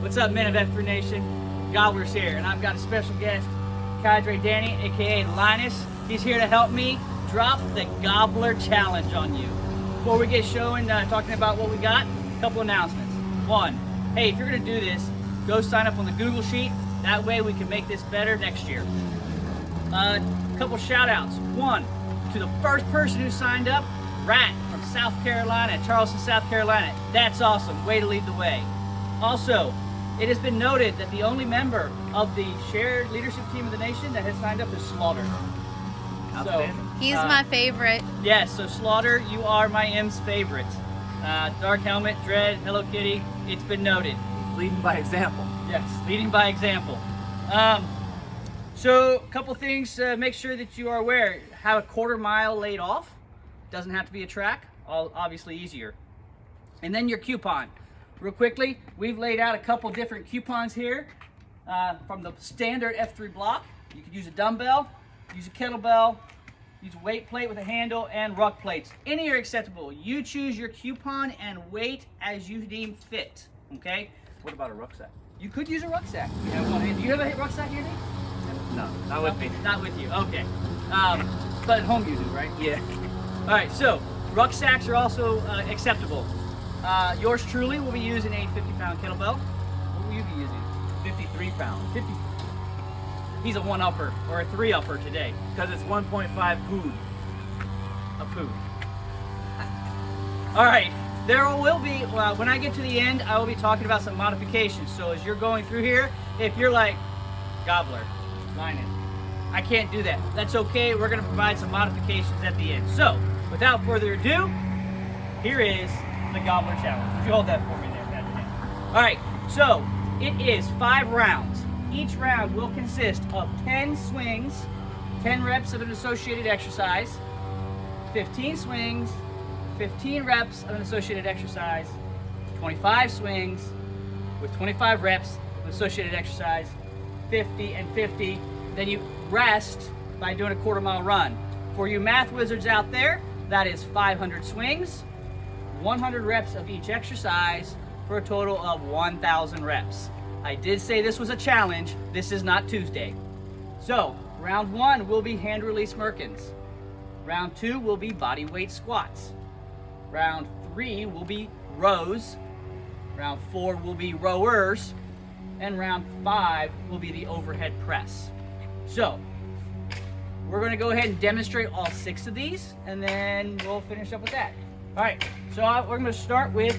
What's up, men of F3 Nation? Gobbler's here, and I've got a special guest, Cadre Danny, aka Linus. He's here to help me drop the Gobbler challenge on you. Before we get showing, talking about what we got, a couple announcements. One, hey, if you're gonna do this, go sign up on the Google Sheet. That way we can make this better next year. A couple shout outs. One, to the first person who signed up, Rat from South Carolina, Charleston, South Carolina. That's awesome, way to lead the way. Also, it has been noted that the only member of the shared leadership team of the nation that has signed up is Slaughter. So, he's my favorite. Yes, so Slaughter, you are my M's favorite. Dark Helmet, Dread, Hello Kitty, it's been noted. Leading by example. Yes, leading by example. So, a couple things to make sure that you are aware. Have a quarter mile laid off. Doesn't have to be a track, obviously easier. And then your coupon. Real quickly, we've laid out a couple different coupons here from the standard F3 block. You could use a dumbbell, use a kettlebell, use a weight plate with a handle, and ruck plates. Any are acceptable. You choose your coupon and weight as you deem fit, okay? What about a rucksack? You could use a rucksack. You have one. Do you have a rucksack, Andy? No, not with me. Not with you, okay. But at home you do, right? Yeah. All right, so rucksacks are also acceptable. Yours truly will be using a 50-pound kettlebell. What will you be using? 53 pounds. 50. He's a 1-upper or a 3-upper today. Because it's 1.5 pood. A poo. All right, there will be, when I get to the end, I will be talking about some modifications. So as you're going through here, if you're like, Gobbler, Linus, I can't do that. That's okay, we're gonna provide some modifications at the end. So, without further ado, here is the Gobbler Challenge. Would you hold that for me there, Patrick? All right, so it is 5 rounds. Each round will consist of 10 swings, 10 reps of an associated exercise, 15 swings, 15 reps of an associated exercise, 25 swings with 25 reps of associated exercise, 50 and 50. Then you rest by doing a quarter-mile run. For you math wizards out there, that is 500 swings, 100 reps of each exercise for a total of 1,000 reps. I did say this was a challenge. This is not Tuesday. So, round 1 will be hand release Merkins. Round 2 will be body weight squats. Round 3 will be rows. Round 4 will be rowers. And round 5 will be the overhead press. So, we're going to go ahead and demonstrate all 6 of these, and then we'll finish up with that. All right, so we're going to start with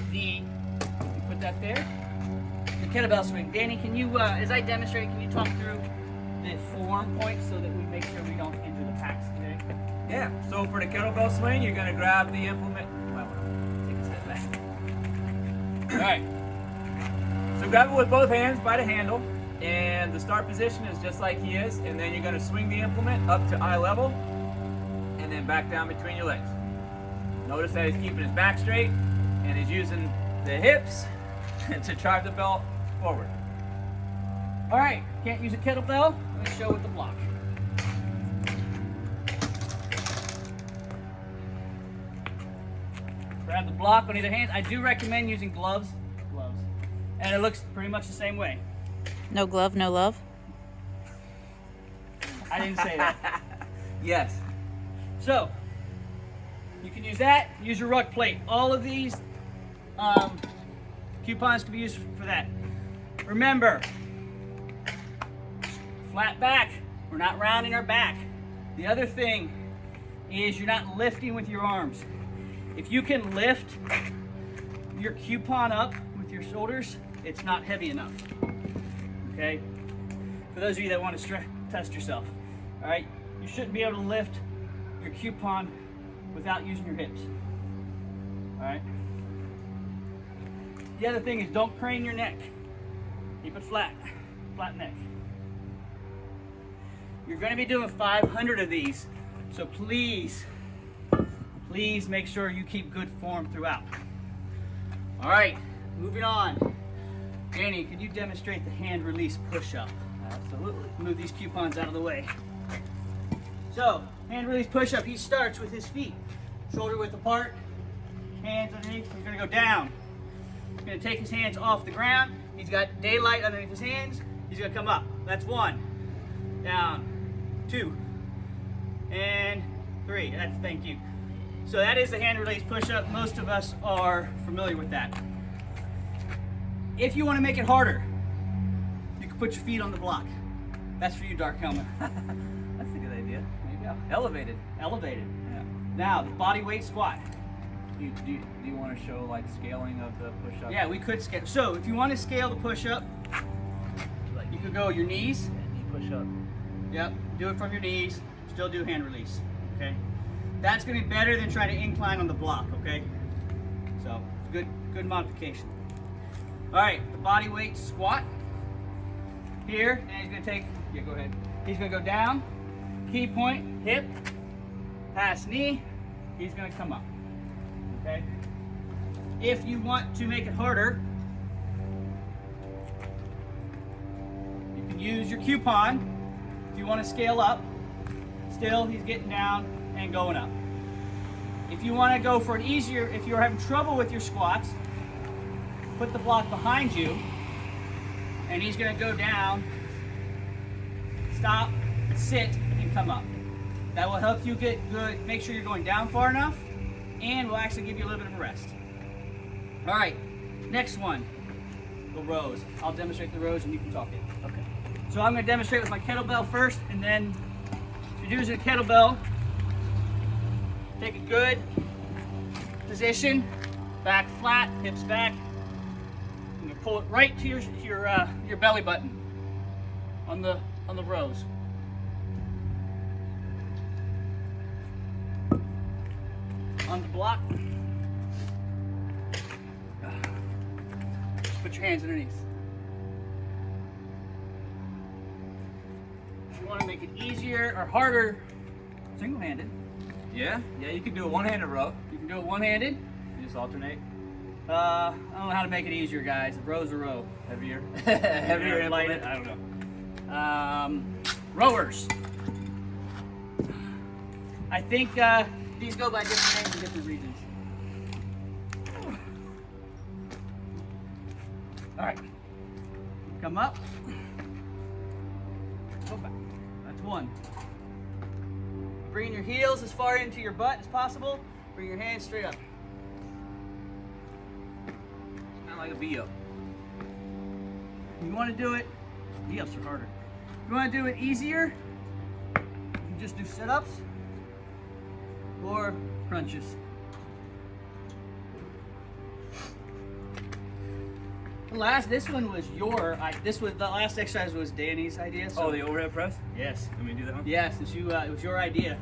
put that there, the kettlebell swing. Danny, can you, as I demonstrate, can you talk through the form points so that we make sure we don't injure the packs today? Yeah, so for the kettlebell swing, you're going to grab the implement. Well, take a step back. All right. So grab it with both hands by the handle, and the start position is just like he is, and then you're going to swing the implement up to eye level, and then back down between your legs. Notice that he's keeping his back straight, and he's using the hips to drive the belt forward. All right, can't use a kettlebell? Let me show with the block. Grab the block on either hand. I do recommend using gloves. And it looks pretty much the same way. No glove, no love. I didn't say that. Yes. So, you can use that, use your ruck plate. All of these coupons can be used for that. Remember, flat back. We're not rounding our back. The other thing is you're not lifting with your arms. If you can lift your coupon up with your shoulders, it's not heavy enough, okay? For those of you that want to test yourself, all right? You shouldn't be able to lift your coupon without using your hips, all right? The other thing is don't crane your neck. Keep it flat, flat neck. You're gonna be doing 500 of these, so please make sure you keep good form throughout. All right, moving on. Danny, can you demonstrate the hand release push-up? Absolutely. Move these coupons out of the way. So, hand release push-up, he starts with his feet. Shoulder width apart, hands underneath, he's gonna go down. He's gonna take his hands off the ground, He's got daylight underneath his hands. He's gonna come up. That's 1. Down. 2. And 3. Thank you. So that is the hand release push-up. Most of us are familiar with that. If you want to make it harder, you can put your feet on the block. That's for you, Dark Helmet. That's a good idea. There you go. Elevated. Elevated. Yeah. Now, the body weight squat. Do you want to show like scaling of the push-up? Yeah, we could scale. So if you want to scale the push-up, you could go your knees. Knee push-up. Yep, do it from your knees. Still do hand release, okay? That's gonna be better than trying to incline on the block, okay? So, good modification. All right, the body weight squat. Here, and he's gonna take, yeah, go ahead. He's gonna go down, key point, hip, pass knee, he's gonna come up, okay? If you want to make it harder, you can use your coupon. If you want to scale up, still he's getting down and going up. If you want to go for an easier, if you're having trouble with your squats, put the block behind you and he's going to go down, stop, sit, and come up. That will help you get good, make sure you're going down far enough, and will actually give you a little bit of a rest. All right, next one, the rows. I'll demonstrate the rows and you can talk it. Okay. So I'm going to demonstrate with my kettlebell first, and then if you're using a kettlebell, take a good position, back flat, hips back. I'm going to pull it right to your belly button on the rows. On the block, just put your hands underneath. You want to make it easier or harder, single-handed. Yeah, you can do a one-handed row. You can do it one-handed. You just alternate. I don't know how to make it easier, guys. The row's a row. Heavier. Heavier lighter. implement. I don't know. Rowers. I think these go by different names in different regions. All right. Come up. Go back. That's 1. Bring your heels as far into your butt as possible. Bring your hands straight up. It's kind of like a V-up. You want to do it, V-ups are harder. You want to do it easier, you can just do sit-ups or crunches. This one was the last exercise was Danny's idea. So. Oh, the overhead press? Yes. Let me do that one? Yes, it was your idea.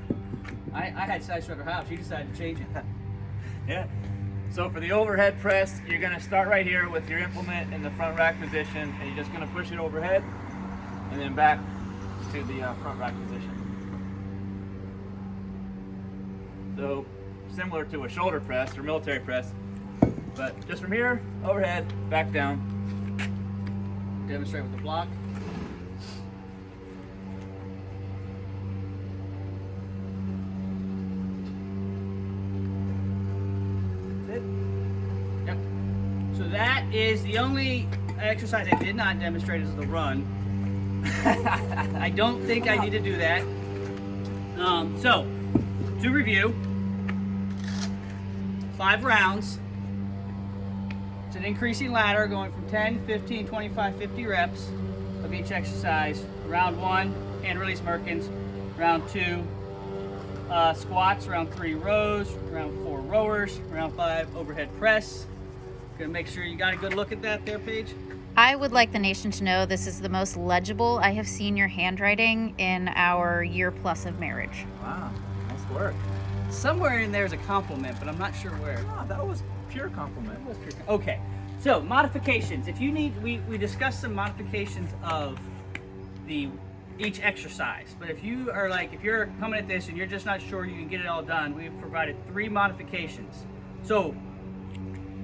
I had Side Strutter House. You decided to change it. Yeah. So for the overhead press, you're going to start right here with your implement in the front rack position, and you're just going to push it overhead and then back to the front rack position. So similar to a shoulder press or military press, but just from here, overhead, back down. Demonstrate with the block. That's it. Yep. So that is the only exercise I did not demonstrate is the run. I don't think I need to do that. So, to review, 5 rounds. It's an increasing ladder going from 10, 15, 25, 50 reps of each exercise. Round 1, hand release Merkins. Round 2, squats. Round 3, rows. Round 4, rowers. Round 5, overhead press. Gonna make sure you got a good look at that there, Paige. I would like the nation to know this is the most legible I have seen your handwriting in our year plus of marriage. Wow, nice work. Somewhere in there is a compliment, but I'm not sure where. Oh, that was pure compliment. Okay, so modifications. If you need, we discussed some modifications of each exercise. But if you are if you're coming at this and you're just not sure you can get it all done, we've provided 3 modifications. So,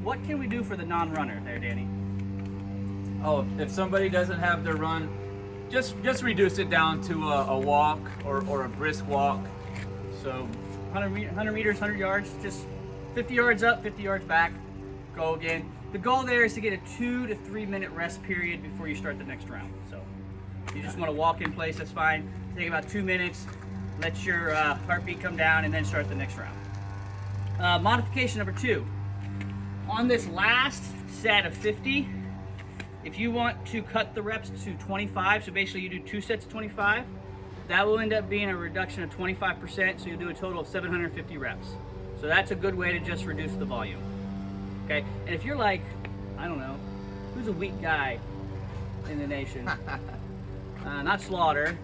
what can we do for the non-runner there, Danny? Oh, if somebody doesn't have their run, just reduce it down to a walk or a brisk walk. So 100 meters, 100 yards, just 50 yards up, 50 yards back. Go again. the goal there is to get a 2 to 3 minute rest period before you start the next round. So you just want to walk in place, that's fine. Take about 2 minutes, let your heartbeat come down, and then start the next round. Modification number 2. On this last set of 50, if you want to cut the reps to 25, so basically you do 2 sets of 25, that will end up being a reduction of 25%, so you'll do a total of 750 reps. So that's a good way to just reduce the volume. Okay, and if you're like, I don't know, who's a weak guy in the nation? Not Slaughter.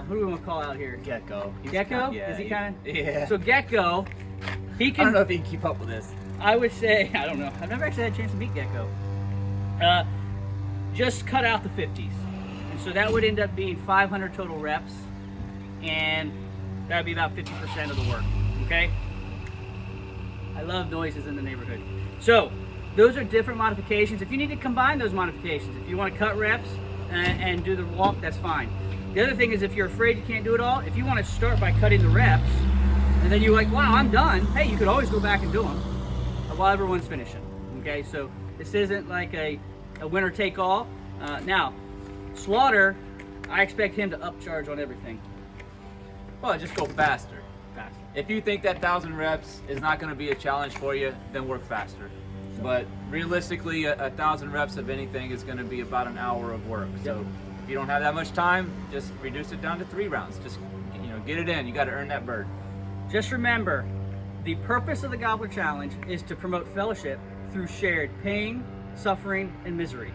Who do we want to call out here? Gecko. Gecko? Yeah, Is he kind of? Yeah. So Gecko, he can. I don't know if he can keep up with this. I would say, I don't know. I've never actually had a chance to meet Gecko. Just cut out the 50s. And so that would end up being 500 total reps. And that would be about 50% of the work. Okay? I love noises in the neighborhood. So those are different modifications. If you need to combine those modifications, if you want to cut reps and do the walk, that's fine. The other thing is, if you're afraid you can't do it all, if you want to start by cutting the reps, and then you're like, wow, I'm done. Hey, you could always go back and do them while everyone's finishing. Okay, so this isn't like a winner take all. Now, Slaughter, I expect him to upcharge on everything. Well, just go faster. Faster. If you think that 1,000 reps is not going to be a challenge for you, then work faster. But realistically, 1,000 reps of anything is going to be about an hour of work. So if you don't have that much time, just reduce it down to 3 rounds. Just get it in. You got to earn that bird. Just remember, the purpose of the Gobbler Challenge is to promote fellowship through shared pain, suffering, and misery.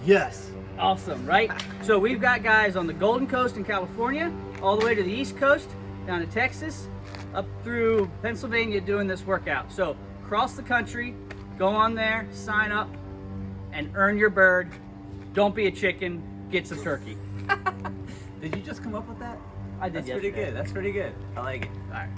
Yes. Awesome, right? So we've got guys on the Golden Coast in California, all the way to the East Coast, down to Texas, up through Pennsylvania doing this workout. So across the country, go on there, sign up, and earn your bird. Don't be a chicken, get some turkey. Did you just come up with that? I did. That's pretty good. That's pretty good. I like it. All right.